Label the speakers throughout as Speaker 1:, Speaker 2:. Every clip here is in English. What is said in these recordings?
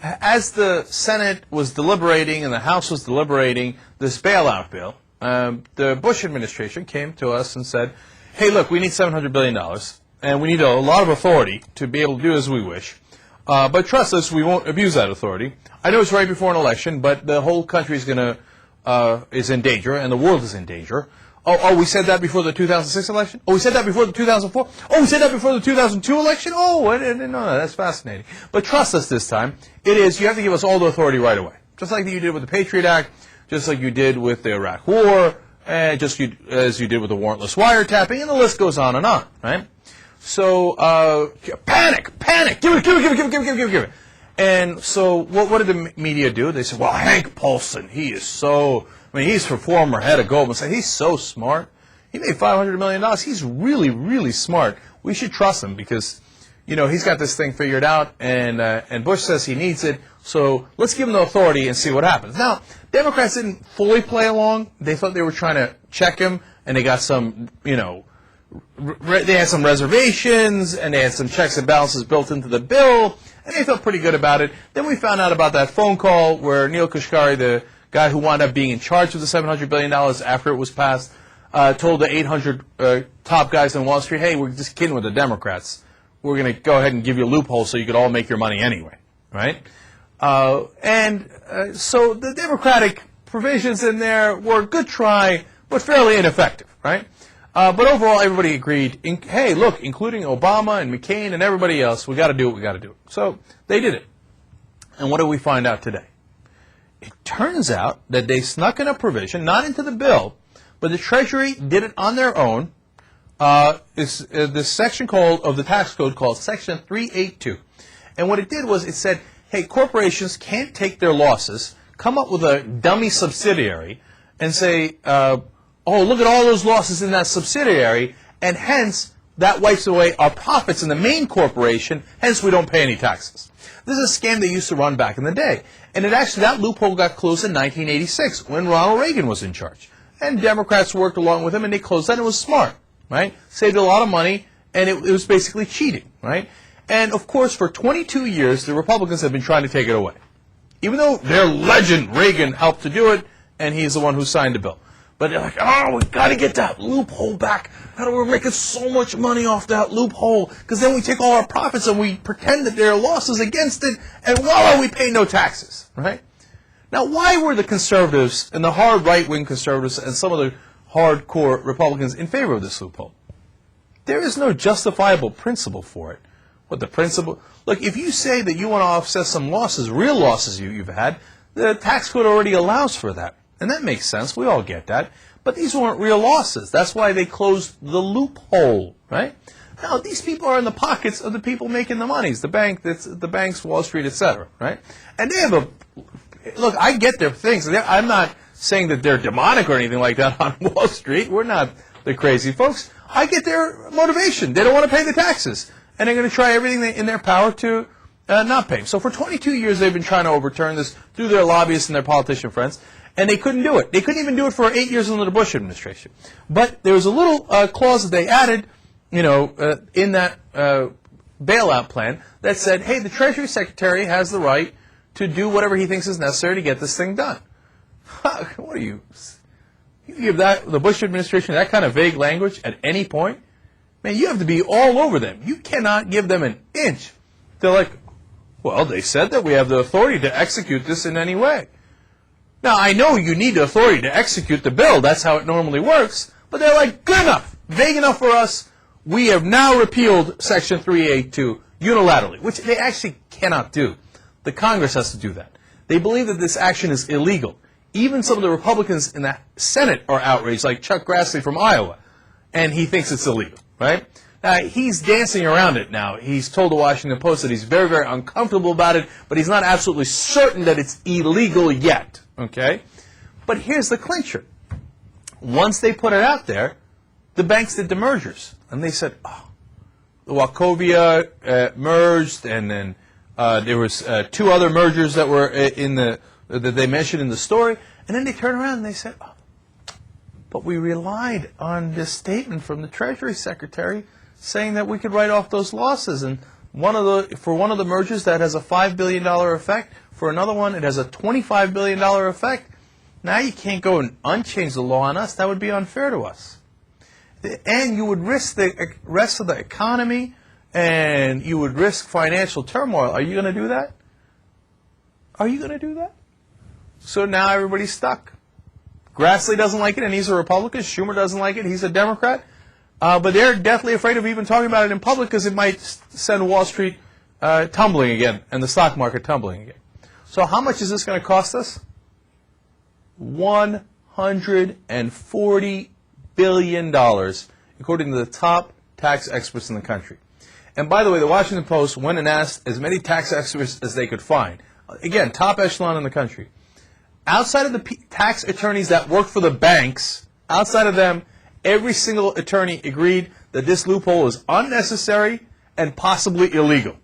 Speaker 1: as the Senate was deliberating and the House was deliberating this bailout bill, the Bush administration came to us and said, hey, look, we need $700 billion, and we need a lot of authority to be able to do as we wish. But trust us, we won't abuse that authority. I know it's right before an election, but the whole country is is in danger, and the world is in danger. Oh, we said that before the 2006 election? Oh, we said that before the 2004? Oh, we said that before the 2002 election? Oh, I didn't know that. That's fascinating. But trust us this time. You have to give us all the authority right away. Just like you did with the Patriot Act, just like you did with the Iraq War, as you did with the warrantless wiretapping, and the list goes on, right? So, panic, give it. And so, what did the media do? They said, well, Hank Paulson, he's the former head of Goldman Sachs. He's so smart. He made $500 million. He's really, really smart. We should trust him because, he's got this thing figured out, and Bush says he needs it. So let's give him the authority and see what happens. Now, Democrats didn't fully play along. They thought they were trying to check him, and they got some, they had some reservations, and they had some checks and balances built into the bill, and they felt pretty good about it. Then we found out about that phone call where Neil Kashkari, the guy who wound up being in charge of the $700 billion after it was passed, told the 800 top guys on Wall Street, hey, we're just kidding with the Democrats. We're going to go ahead and give you a loophole so you could all make your money anyway, right? So the Democratic provisions in there were a good try, but fairly ineffective, right? But overall, everybody agreed, hey, look, including Obama and McCain and everybody else, we got to do it. So they did it. And what do we find out today? It turns out that they snuck in a provision, not into the bill, but the Treasury did it on their own. It's this section of the tax code called Section 382. And what it did was it said, hey, corporations can't take their losses, come up with a dummy subsidiary, and say, oh, look at all those losses in that subsidiary, and hence that wipes away our profits in the main corporation, hence we don't pay any taxes. This is a scam they used to run back in the day. And that loophole got closed in 1986 when Ronald Reagan was in charge. And Democrats worked along with him, and they closed that. It was smart, right? Saved a lot of money, and it was basically cheating, right? And, of course, for 22 years, the Republicans have been trying to take it away. Even though their legend, Reagan, helped to do it, and he's the one who signed the bill. But they're like, oh, we got to get that loophole back. We're making so much money off that loophole, because then we take all our profits and we pretend that there are losses against it, and voila, we pay no taxes, right? Now, why were the conservatives and the hard right-wing conservatives and some of the hardcore Republicans in favor of this loophole? There is no justifiable principle for it. What the principle? Look, if you say that you want to offset some losses, real losses you've had, the tax code already allows for that. And that makes sense. We all get that. But these weren't real losses. That's why they closed the loophole, right? Now, these people are in the pockets of the people making the monies, the banks, Wall Street, etc., right? And they have look, I get their things. I'm not saying that they're demonic or anything like that on Wall Street. We're not the crazy folks. I get their motivation. They don't want to pay the taxes. And they're going to try everything in their power to not pay. So for 22 years, they've been trying to overturn this through their lobbyists and their politician friends. And they couldn't do it. They couldn't even do it for 8 years under the Bush administration. But there was a little clause that they added, in that bailout plan that said, hey, the Treasury Secretary has the right to do whatever he thinks is necessary to get this thing done. What are you? You give the Bush administration that kind of vague language at any point? Man, you have to be all over them. You cannot give them an inch. They're like, well, they said that we have the authority to execute this in any way. Now, I know you need the authority to execute the bill. That's how it normally works. But they're like, good enough, vague enough for us. We have now repealed Section 382 unilaterally, which they actually cannot do. The Congress has to do that. They believe that this action is illegal. Even some of the Republicans in the Senate are outraged, like Chuck Grassley from Iowa, and he thinks it's illegal, right? Now, he's dancing around it now. He's told the Washington Post that he's very, very uncomfortable about it, but he's not absolutely certain that it's illegal yet, okay? But here's the clincher. Once they put it out there, the banks did the mergers, and they said, oh, the Wachovia merged, and then there was two other mergers that were that they mentioned in the story, and then they turned around and they said, oh, but we relied on this statement from the Treasury Secretary saying that we could write off those losses, and For one of the mergers that has a $5 billion effect. For another one, it has a $25 billion effect. Now you can't go and unchange the law on us. That would be unfair to us. And you would risk the rest of the economy, and you would risk financial turmoil. Are you going to do that? Are you going to do that? So now everybody's stuck. Grassley doesn't like it, and he's a Republican. Schumer doesn't like it. He's a Democrat. But they're deathly afraid of even talking about it in public because it might send Wall Street tumbling again and the stock market tumbling again. So how much is this going to cost us? $140 billion, according to the top tax experts in the country. And by the way, the Washington Post went and asked as many tax experts as they could find. Again, top echelon in the country. Outside of the tax attorneys that work for the banks, outside of them, every single attorney agreed that this loophole is unnecessary and possibly illegal.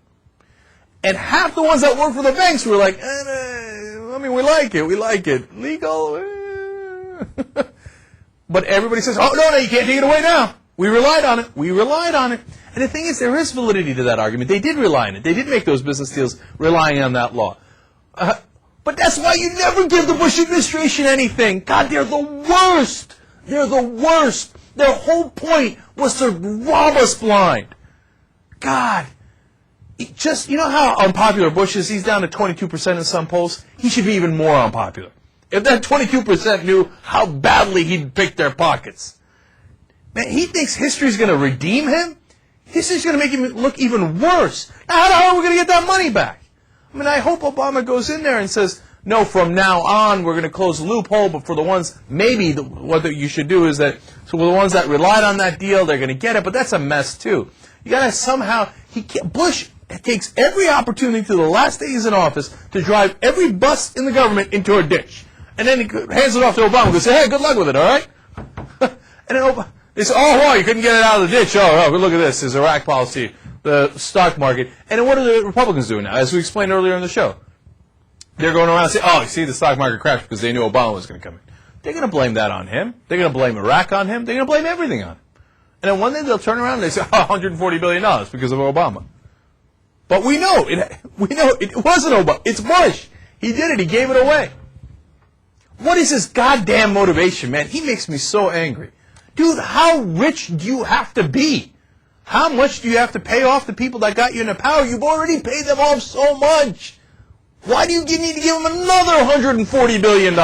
Speaker 1: And half the ones that work for the banks were like, we like it. Legal? But everybody says, oh, no, you can't take it away now. We relied on it. And the thing is, there is validity to that argument. They did rely on it. They did make those business deals relying on that law. But that's why you never give the Bush administration anything. God, they're the worst. They're the worst. Their whole point was to rob us blind. God. You know how unpopular Bush is? He's down to 22% in some polls. He should be even more unpopular. If that 22% knew how badly he'd pick their pockets. Man, he thinks history's going to redeem him? History's going to make him look even worse. Now, how the hell are we going to get that money back? I mean, I hope Obama goes in there and says, no, from now on, we're going to close the loophole, but for the ones, maybe what you should do is that, so for the ones that relied on that deal, they're going to get it, but that's a mess, too. You got to somehow, Bush takes every opportunity to the last day he's in office to drive every bust in the government into a ditch. And then he hands it off to Obama and say, hey, good luck with it, all right? And then they say, oh, wow, you couldn't get it out of the ditch. Oh, look at this, his Iraq policy, the stock market. And then what are the Republicans doing now? As we explained earlier in the show, they're going around and saying, oh, you see, the stock market crashed because they knew Obama was going to come in. They're going to blame that on him. They're going to blame Iraq on him. They're going to blame everything on him. And then one day they'll turn around and they say, oh, $140 billion because of Obama. But we know it wasn't Obama. It's Bush. He did it. He gave it away. What is his goddamn motivation, man? He makes me so angry. Dude, how rich do you have to be? How much do you have to pay off the people that got you into power? You've already paid them off so much. Why do you need to give them another $140 billion?